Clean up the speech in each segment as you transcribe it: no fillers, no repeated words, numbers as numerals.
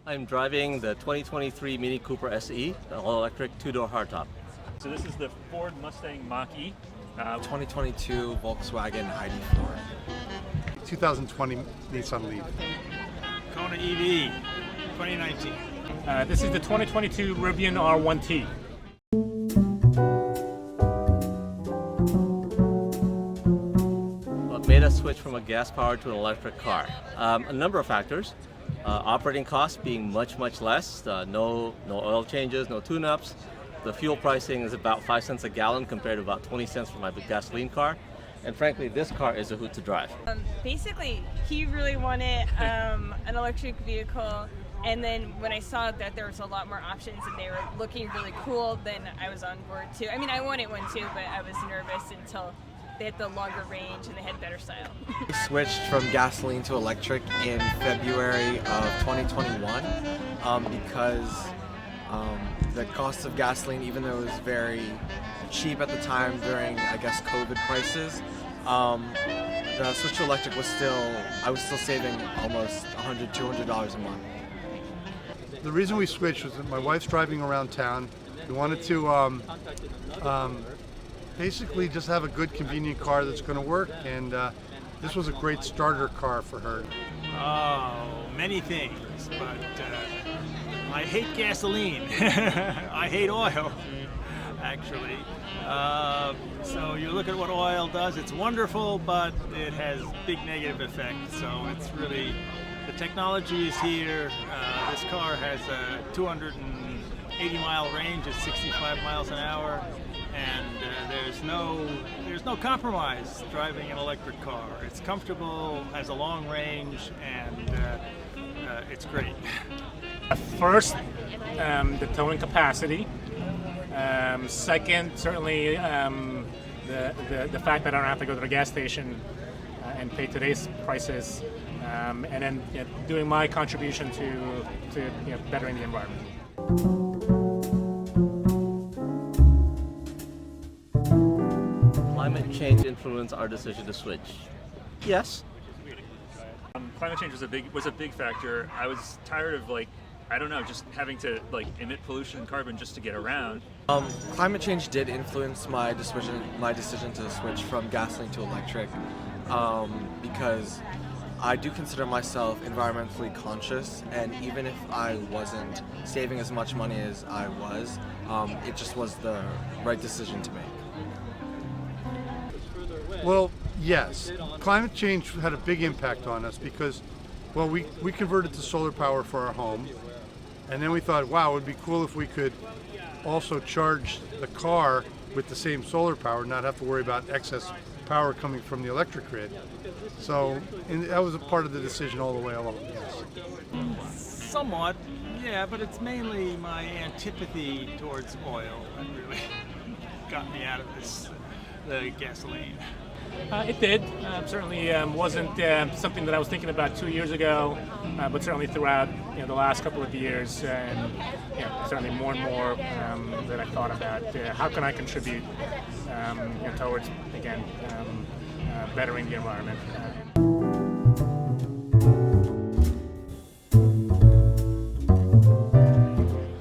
I'm driving the 2023 Mini Cooper SE, an all-electric two-door hardtop. So this is the Ford Mustang Mach-E. 2022 Volkswagen ID4. 2020 Nissan Leaf. Kona EV, 2019. This is the 2022 Rivian R1T. What made us switch from a gas-powered to an electric car? A number of factors. Operating costs being much less. No oil changes, no tune-ups. The fuel pricing is about 5 cents a gallon compared to about 20 cents for my gasoline car. And frankly, this car is a hoot to drive. Basically, he really wanted an electric vehicle, and then when I saw that there was a lot more options and they were looking really cool, then I was on board too. I mean, I wanted one too, but I was nervous until they had the longer range and they had better style. We switched from gasoline to electric in February of 2021 because the cost of gasoline, even though it was very cheap at the time during, I guess, COVID prices, the switch to electric was I was still saving almost $100, $200 a month. The reason we switched was that my wife's driving around town. We wanted to basically just have a good, convenient car that's going to work, and this was a great starter car for her. Oh, many things, but I hate gasoline. I hate oil, actually. So you look at what oil does, it's wonderful, but it has big negative effects. So it's really, the technology is here. This car has a 280-mile range at 65 miles an hour. And there's no compromise driving an electric car. It's comfortable, has a long range, and it's great. First, the towing capacity. Second, certainly the fact that I don't have to go to the gas station and pay today's prices, and then doing my contribution to bettering the environment. Climate change influenced our decision to switch. Yes. Climate change was a big factor. I was tired of just having to emit pollution and carbon just to get around. Climate change did influence my decision to switch from gasoline to electric because I do consider myself environmentally conscious, and even if I wasn't saving as much money as I was, it just was the right decision to make. Well, yes. Climate change had a big impact on us because, well, we converted to solar power for our home, and then we thought, wow, it would be cool if we could also charge the car with the same solar power, not have to worry about excess power coming from the electric grid. So that was a part of the decision all the way along, yes. Somewhat, yeah, but it's mainly my antipathy towards oil that really got me out of the gasoline. It did. Certainly wasn't something that I was thinking about 2 years ago, but certainly throughout the last couple of years, and certainly more and more that I thought about how can I contribute towards, again, bettering the environment.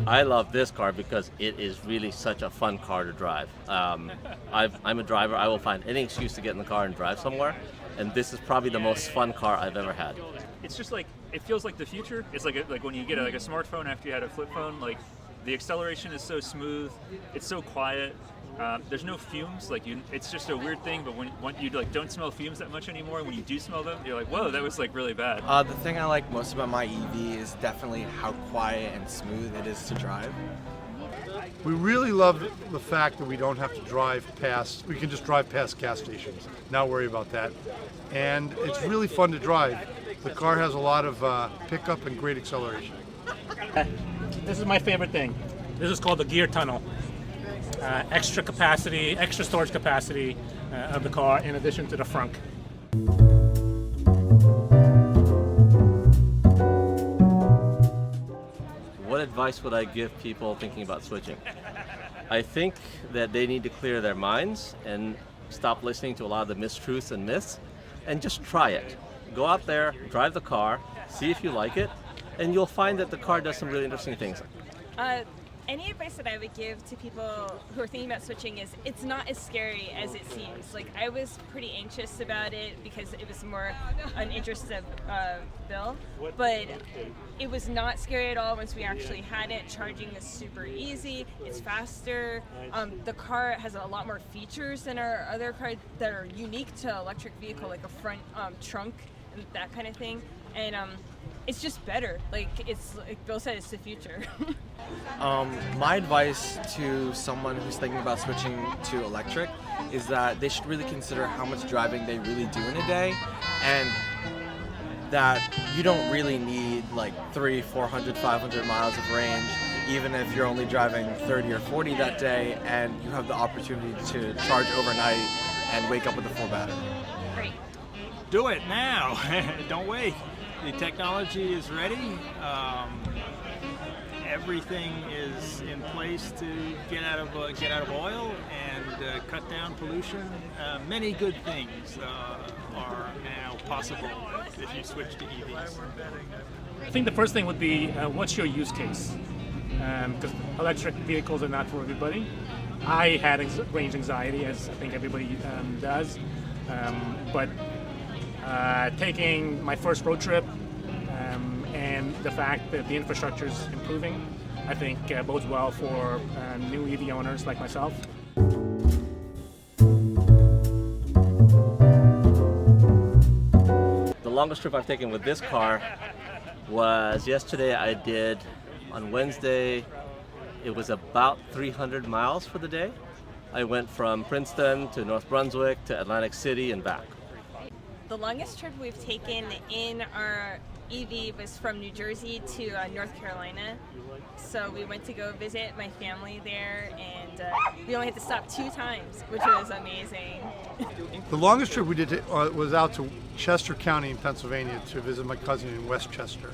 I love this car because it is really such a fun car to drive. I'm a driver. I will find any excuse to get in the car and drive somewhere, and this is probably the most fun car I've ever had. It's just it feels like the future. It's like when you get a smartphone after you had a flip phone. The acceleration is so smooth. It's so quiet. There's no fumes. It's just a weird thing. But when you don't smell fumes that much anymore, and when you do smell them, you're like, whoa, that was really bad. The thing I like most about my EV is definitely how quiet and smooth it is to drive. We really love the fact that we don't have to drive past, we can just drive past gas stations, not worry about that. And it's really fun to drive. The car has a lot of pickup and great acceleration. This is my favorite thing. This is called the gear tunnel. Extra capacity, extra storage capacity of the car in addition to the frunk. What advice would I give people thinking about switching? I think that they need to clear their minds and stop listening to a lot of the mistruths and myths, and just try it. Go out there, drive the car, see if you like it, and you'll find that the car does some really interesting things. Any advice that I would give to people who are thinking about switching is it's not as scary as it seems. Like, I was pretty anxious about it because it was more an interest of Bill, but it was not scary at all once we actually had it. Charging is super easy, it's faster. The car has a lot more features than our other cars that are unique to electric vehicle, like a front trunk and that kind of thing. And it's just better. Like Bill said, it's the future. My advice to someone who's thinking about switching to electric is that they should really consider how much driving they really do in a day, and that you don't really need like 300, 400, 500 miles of range, even if you're only driving 30 or 40 that day, and you have the opportunity to charge overnight and wake up with a full battery. Great. Do it now. Don't wait. The technology is ready. Everything is in place to get out of oil and cut down pollution. Many good things are now possible if you switch to EVs. I think the first thing would be what's your use case? Because electric vehicles are not for everybody. I had range anxiety, as I think everybody does, but taking my first road trip and the fact that the infrastructure is improving, I think bodes well for new EV owners like myself. The longest trip I've taken with this car was yesterday. I did on Wednesday, it was about 300 miles for the day. I went from Princeton to North Brunswick to Atlantic City and back. The longest trip we've taken in our EV was from New Jersey to North Carolina. So we went to go visit my family there, and we only had to stop 2 times, which was amazing. The longest trip we did was out to Chester County in Pennsylvania to visit my cousin in Westchester,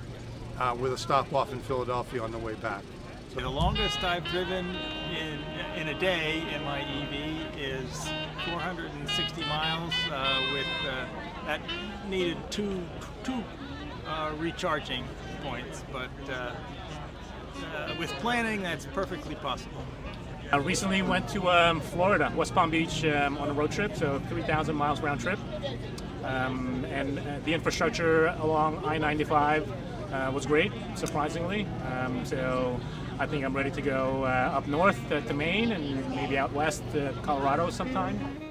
with a stop off in Philadelphia on the way back. So the longest I've driven in a day in my EV is 460 miles. That needed two recharging points, but with planning, that's perfectly possible. I recently went to Florida, West Palm Beach, on a road trip, so 3,000 miles round trip. And the infrastructure along I-95 was great, surprisingly. So I think I'm ready to go up north to Maine and maybe out west to Colorado sometime.